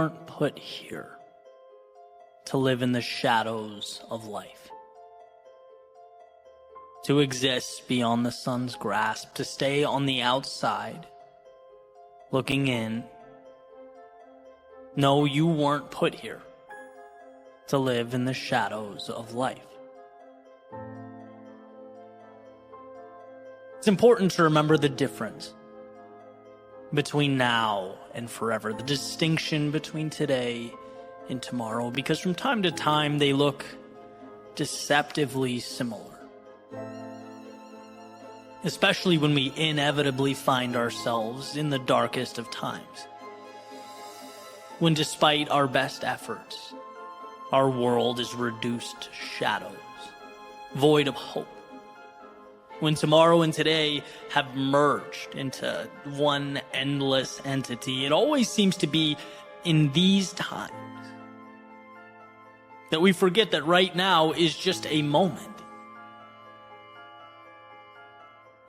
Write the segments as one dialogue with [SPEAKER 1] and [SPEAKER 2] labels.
[SPEAKER 1] weren't put here to live in the shadows of life, to exist beyond the sun's grasp, to stay on the outside, looking in. No, you weren't put here to live in the shadows of life. It's important to remember the difference between now and forever, the distinction between today and tomorrow, because from time to time they look deceptively similar. Especially when we inevitably find ourselves in the darkest of times. When despite our best efforts, our world is reduced to shadows, void of hope. When tomorrow and today have merged into one endless entity, it always seems to be in these times that we forget that right now is just a moment,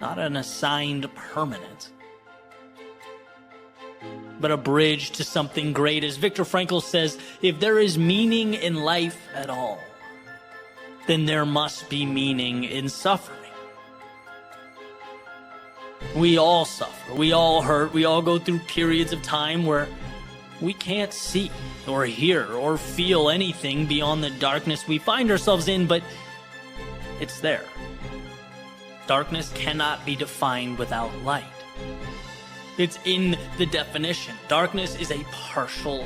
[SPEAKER 1] not an assigned permanence, but a bridge to something great. As Viktor Frankl says, if there is meaning in life at all, then there must be meaning in suffering. We all suffer, we all hurt, we all go through periods of time where we can't see or hear or feel anything beyond the darkness we find ourselves in, but it's there. Darkness cannot be defined without light. It's in the definition. Darkness is a partial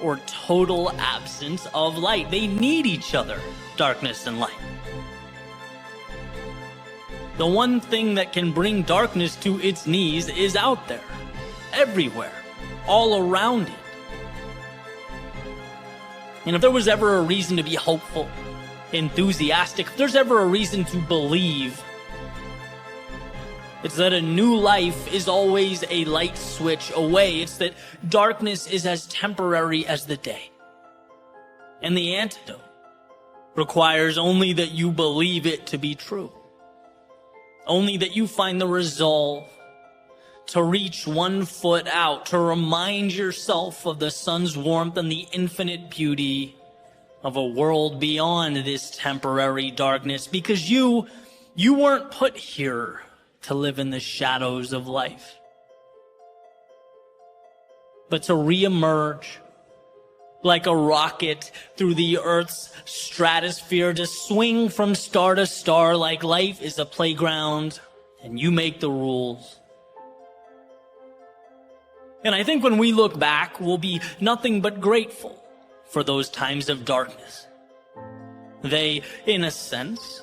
[SPEAKER 1] or total absence of light. They need each other, darkness and light. The one thing that can bring darkness to its knees is out there, everywhere, all around it. And if there was ever a reason to be hopeful, enthusiastic, if there's ever a reason to believe, it's that a new life is always a light switch away. It's that darkness is as temporary as the day. And the antidote requires only that you believe it to be true. Only that you find the resolve to reach one foot out, to remind yourself of the sun's warmth and the infinite beauty of a world beyond this temporary darkness, because you weren't put here to live in the shadows of life, but to reemerge like a rocket through the Earth's stratosphere, to swing from star to star like life is a playground and you make the rules. And I think when we look back, we'll be nothing but grateful for those times of darkness. They, in a sense,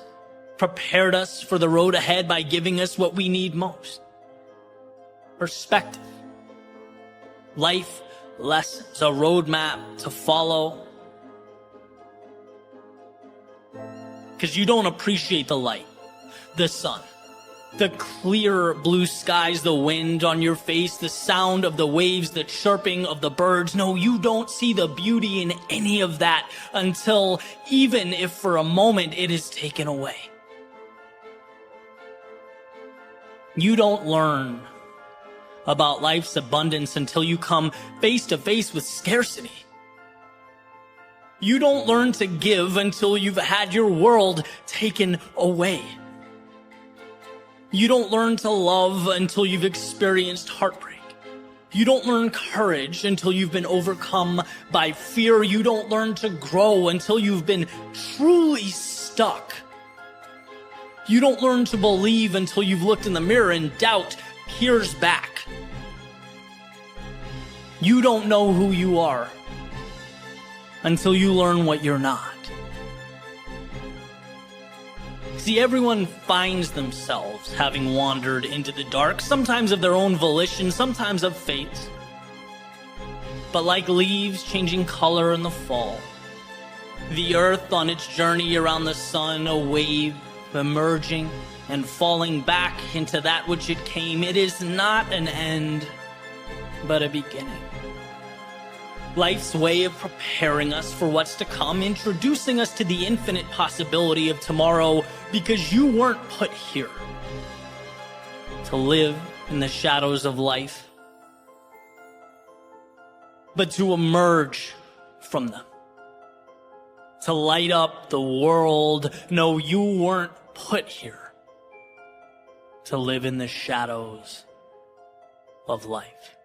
[SPEAKER 1] prepared us for the road ahead by giving us what we need most: perspective, life lessons, a roadmap to follow. Because you don't appreciate the light, the sun, the clear blue skies, the wind on your face, the sound of the waves, the chirping of the birds. No, you don't see the beauty in any of that until, even if for a moment, it is taken away. You don't learn about life's abundance until you come face to face with scarcity. You don't learn to give until you've had your world taken away. You don't learn to love until you've experienced heartbreak. You don't learn courage until you've been overcome by fear. You don't learn to grow until you've been truly stuck. You don't learn to believe until you've looked in the mirror and doubt peers back. You don't know who you are until you learn what you're not. See, everyone finds themselves having wandered into the dark, sometimes of their own volition, sometimes of fate. But like leaves changing color in the fall, the earth on its journey around the sun, a wave emerging and falling back into that which it came, it is not an end, but a beginning. Life's way of preparing us for what's to come, introducing us to the infinite possibility of tomorrow, because you weren't put here to live in the shadows of life, but to emerge from them. To light up the world. No, you weren't put here to live in the shadows of life.